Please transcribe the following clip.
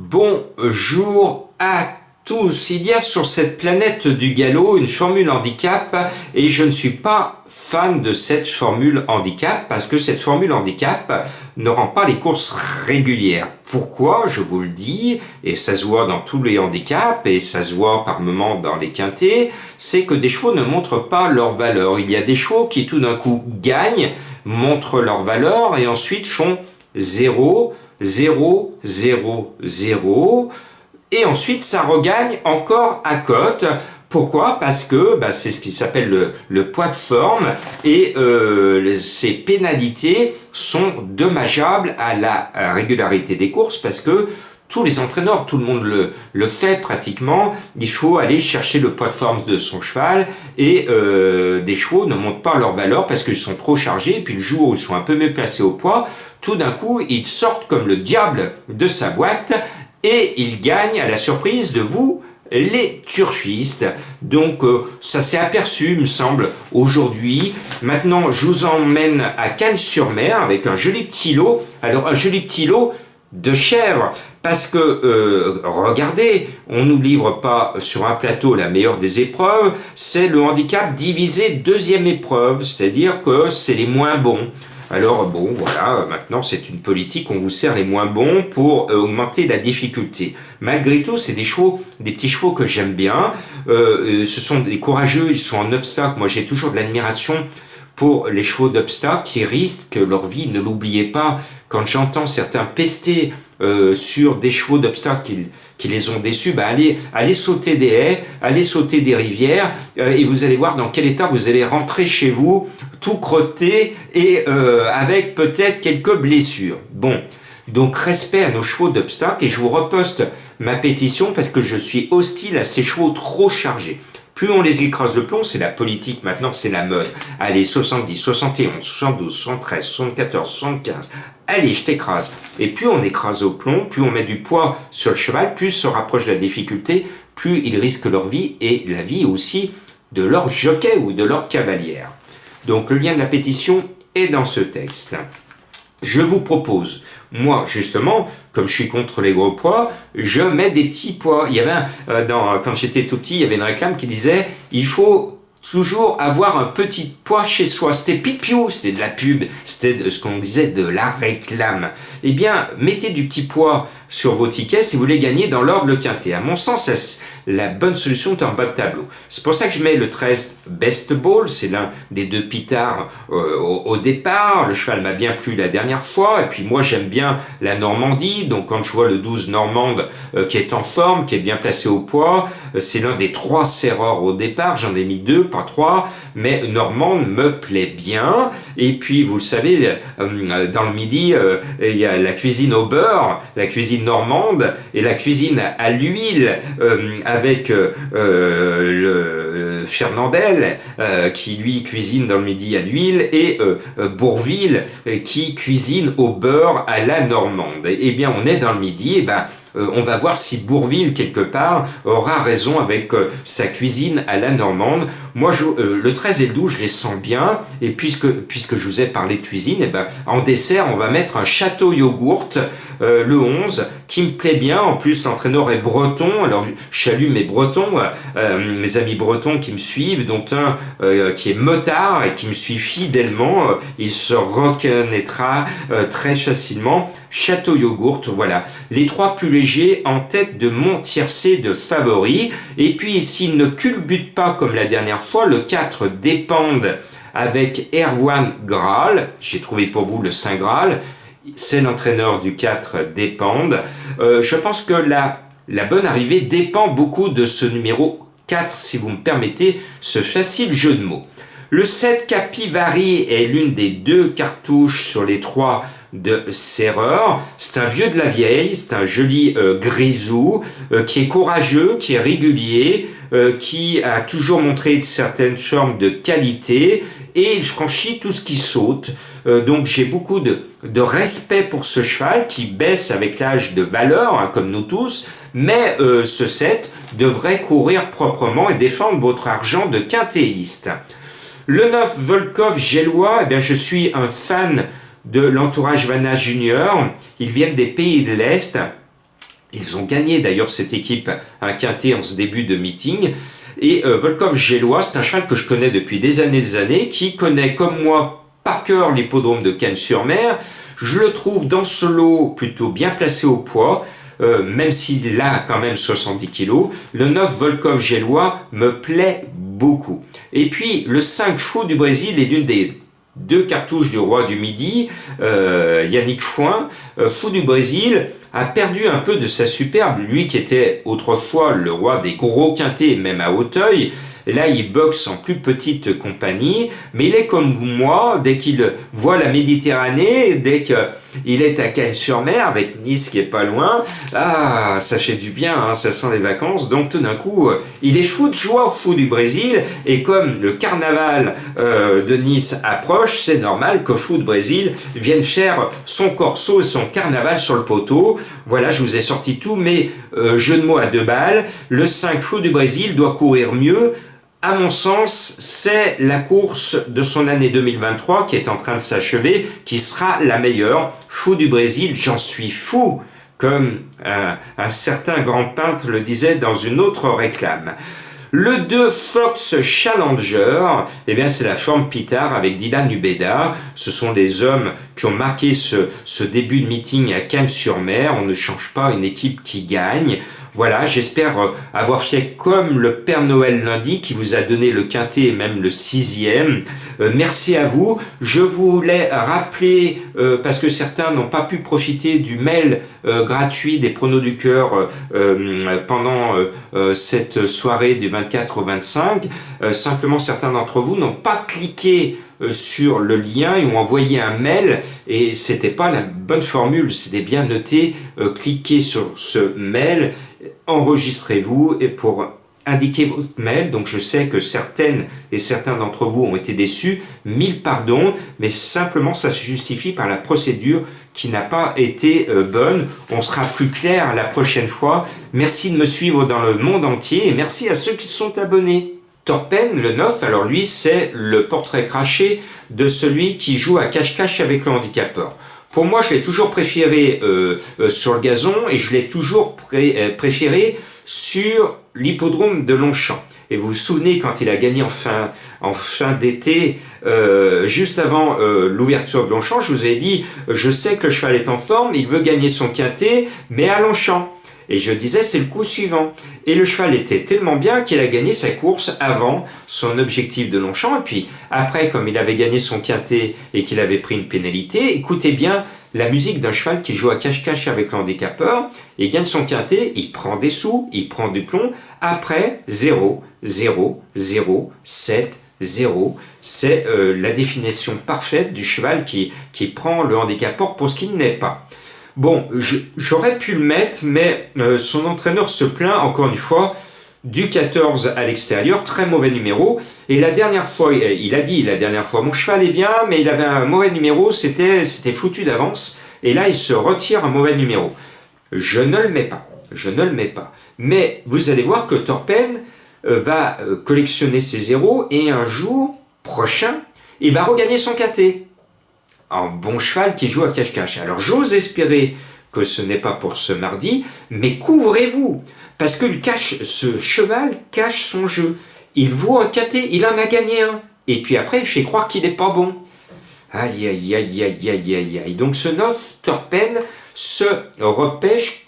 Bonjour à tous. Il y a sur cette planète du galop une formule handicap et je ne suis pas fan de cette formule handicap parce que cette formule handicap ne rend pas les courses régulières. Pourquoi? Je vous le dis, et ça se voit dans tous les handicaps et ça se voit par moments dans les quintés, c'est que des chevaux ne montrent pas leur valeur. Il y a des chevaux qui tout d'un coup gagnent, montrent leur valeur et ensuite font 0, 0, 0, 0, et ensuite ça regagne encore à cote. Pourquoi? Parce que c'est ce qui s'appelle le poids de forme et ces pénalités sont dommageables à la régularité des courses parce que tous les entraîneurs, tout le monde le fait pratiquement, il faut aller chercher le poids de forme de son cheval et des chevaux ne montent pas leur valeur parce qu'ils sont trop chargés et puis le jour où ils sont un peu mieux placés au poids, tout d'un coup ils sortent comme le diable de sa boîte et ils gagnent à la surprise de vous, les turfistes. Donc ça s'est aperçu, me semble, aujourd'hui. Maintenant, je vous emmène à Cannes-sur-Mer avec un joli petit lot. Alors, un joli petit lot de chèvres, parce que, regardez, on ne nous livre pas sur un plateau la meilleure des épreuves, c'est le handicap divisé deuxième épreuve, c'est-à-dire que c'est les moins bons. Alors bon, voilà, maintenant c'est une politique, on vous sert les moins bons pour augmenter la difficulté. Malgré tout, c'est des chevaux, des petits chevaux que j'aime bien, ce sont des courageux, ils sont en obstacle, moi j'ai toujours de l'admiration pour les chevaux d'obstacle qui risquent leur vie, ne l'oubliez pas, quand j'entends certains pester sur des chevaux d'obstacle qui les ont déçus, allez sauter des haies, allez sauter des rivières, et vous allez voir dans quel état vous allez rentrer chez vous, tout crotté et avec peut-être quelques blessures. Bon, donc respect à nos chevaux d'obstacle, et je vous reposte ma pétition parce que je suis hostile à ces chevaux trop chargés. Plus on les écrase de plomb, c'est la politique maintenant, c'est la mode. Allez, 70, 71, 72, 73, 74, 75, allez, je t'écrase. Et plus on écrase au plomb, plus on met du poids sur le cheval, plus se rapproche la difficulté, plus ils risquent leur vie et la vie aussi de leur jockey ou de leur cavalière. Donc le lien de la pétition est dans ce texte. Je vous propose, moi justement, comme je suis contre les gros poids, je mets des petits poids. Il y avait quand j'étais tout petit, il y avait une réclame qui disait il faut toujours avoir un petit poids chez soi. C'était pipiou, c'était de la pub, c'était ce qu'on disait de la réclame. Eh bien, mettez du petit poids sur vos tickets si vous voulez gagner dans l'ordre le quintet. À mon sens, la bonne solution est en bas de tableau. C'est pour ça que je mets le 13 Best Ball, c'est l'un des deux pitards au départ. Le cheval m'a bien plu la dernière fois, et puis moi j'aime bien la Normandie, donc quand je vois le 12 Normande qui est en forme, qui est bien placé au poids, c'est l'un des 3 serreurs au départ, j'en ai mis 2, pas 3, mais Normande me plaît bien. Et puis vous le savez, dans le midi, il y a la cuisine au beurre, la cuisine normande, et la cuisine à l'huile, avec le Fernandel qui lui cuisine dans le midi à l'huile et Bourville qui cuisine au beurre à la normande. Eh bien on est dans le midi, on va voir si Bourville, quelque part, aura raison avec sa cuisine à la normande. Moi, le 13 et le 12, je les sens bien. Et puisque je vous ai parlé de cuisine, en dessert, on va mettre un château yogourt, le 11, qui me plaît bien. En plus, l'entraîneur est breton. Alors, je salue mes bretons, mes amis bretons qui me suivent, dont un qui est motard et qui me suit fidèlement. Il se reconnaîtra très facilement. Château yogourt, voilà. Les 3 plus légers en tête de mon tiercé de favoris. Et puis, s'il ne culbute pas comme la dernière fois, le 4 dépendent avec Erwan Graal. J'ai trouvé pour vous le Saint Graal. C'est l'entraîneur du 4 dépendent. Je pense que la bonne arrivée dépend beaucoup de ce numéro 4, si vous me permettez ce facile jeu de mots. Le 7 Capivari est l'une des 2 cartouches sur les 3 de Serreur. C'est un vieux de la vieille, c'est un joli grisou qui est courageux, qui est régulier, qui a toujours montré une certaine forme de qualité et il franchit tout ce qui saute. Donc j'ai beaucoup de respect pour ce cheval qui baisse avec l'âge de valeur, comme nous tous, mais ce 7 devrait courir proprement et défendre votre argent de quintéiste. Le 9 Volkov Gélois, je suis un fan de l'entourage Vanna Junior. Ils viennent des pays de l'Est. Ils ont gagné d'ailleurs cette équipe un quintet en ce début de meeting. Et Volkov Gélois, c'est un cheval que je connais depuis des années, qui connaît comme moi par cœur l'hippodrome de Cannes-sur-Mer. Je le trouve dans ce lot plutôt bien placé au poids, même s'il a quand même 70 kilos. Le 9 Volkov Gélois me plaît beaucoup. Et puis le 5 Fou du Brésil est l'une des deux cartouches du roi du Midi, Yannick Foin. Fou du Brésil a perdu un peu de sa superbe, lui qui était autrefois le roi des gros quintés, même à Hauteuil. Là, il boxe en plus petite compagnie, mais il est comme moi, dès qu'il voit la Méditerranée, dès qu'il est à Cannes-sur-Mer, avec Nice qui est pas loin, ah, ça fait du bien, hein, ça sent les vacances, donc tout d'un coup, il est fou de joie, fou du Brésil, et comme le carnaval de Nice approche, c'est normal que Fou de Brésil vienne faire son corso et son carnaval sur le poteau. Voilà, je vous ai sorti tous mes jeux de mots à 2 balles. Le 5 Fou du Brésil doit courir mieux. À mon sens, c'est la course de son année 2023 qui est en train de s'achever, qui sera la meilleure. Fou du Brésil, j'en suis fou, comme un certain grand peintre le disait dans une autre réclame. Le 2 Fox Challenger, eh bien c'est la forme Pitard avec Dylan Ubeda. Ce sont des hommes qui ont marqué ce début de meeting à Cannes-sur-Mer. On ne change pas une équipe qui gagne. Voilà, j'espère avoir fait comme le Père Noël lundi qui vous a donné le quintet et même le 6e. Merci à vous. Je voulais rappeler, parce que certains n'ont pas pu profiter du mail gratuit des pronos du cœur pendant cette soirée du 24 au 25, simplement certains d'entre vous n'ont pas cliqué sur le lien et ont envoyé un mail et c'était pas la bonne formule, c'était bien noté, cliquez sur ce mail, enregistrez-vous et pour indiquer votre mail, donc je sais que certaines et certains d'entre vous ont été déçus, 1000 pardons, mais simplement ça se justifie par la procédure qui n'a pas été bonne. On sera plus clair la prochaine fois. Merci de me suivre dans le monde entier et merci à ceux qui sont abonnés. Torpen, le 9, alors lui, c'est le portrait craché de celui qui joue à cache-cache avec le handicapeur. Pour moi, je l'ai toujours préféré sur le gazon et je l'ai toujours préféré sur l'hippodrome de Longchamp. Et vous vous souvenez quand il a gagné en fin d'été, juste avant l'ouverture de Longchamp, je vous ai dit, je sais que le cheval est en forme, il veut gagner son quintet, mais à Longchamp. Et je disais, c'est le coup suivant. Et le cheval était tellement bien qu'il a gagné sa course avant son objectif de Longchamp. Et puis après, comme il avait gagné son quintet et qu'il avait pris une pénalité, écoutez bien la musique d'un cheval qui joue à cache-cache avec le handicapeur. Il gagne son quintet, il prend des sous, il prend du plomb. Après, 0, 0, 0, 7, 0. C'est la définition parfaite du cheval qui prend le handicapeur pour ce qu'il n'est pas. Bon, j'aurais pu le mettre, mais son entraîneur se plaint, encore une fois, du 14 à l'extérieur, très mauvais numéro. Et la dernière fois, il a dit mon cheval est bien, mais il avait un mauvais numéro, c'était foutu d'avance. Et là, il se retire un mauvais numéro. Je ne le mets pas. Mais vous allez voir que Torpen va collectionner ses zéros et un jour prochain, il va regagner son quintet. Un bon cheval qui joue à cache-cache. Alors j'ose espérer que ce n'est pas pour ce mardi, mais couvrez-vous, parce que ce cheval cache son jeu. Il vaut un quintet, il en a gagné un, et puis après il fait croire qu'il n'est pas bon. Aïe aïe aïe aïe aïe aïe aïe. Donc ce 9 Torpen se repêche